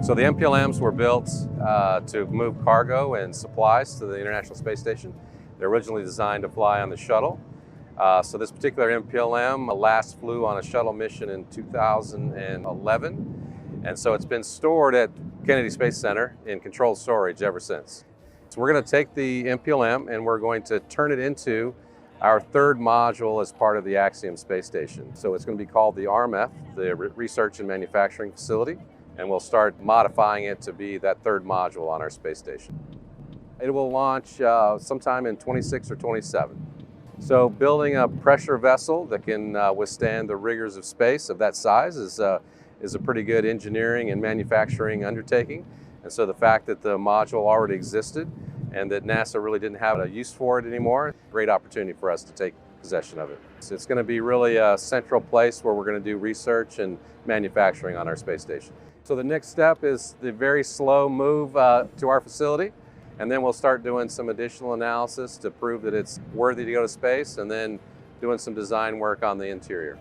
So the MPLMs were built to move cargo and supplies to the International Space Station. They're originally designed to fly on the shuttle. So this particular MPLM last flew on a shuttle mission in 2011. And so it's been stored at Kennedy Space Center in controlled storage ever since. So we're going to take the MPLM and we're going to turn it into our third module as part of the Axiom Space Station. So it's going to be called the RMF, the Research and Manufacturing Facility, and we'll start modifying it to be that third module on our space station. It will launch sometime in 26 or 27. So building a pressure vessel that can withstand the rigors of space of that size is a pretty good engineering and manufacturing undertaking. And so the fact that the module already existed and that NASA really didn't have a use for it anymore, great opportunity for us to take possession of it. So it's going to be really a central place where we're going to do research and manufacturing on our space station. So the next step is the very slow move to our facility, and then we'll start doing some additional analysis to prove that it's worthy to go to space, and then doing some design work on the interior.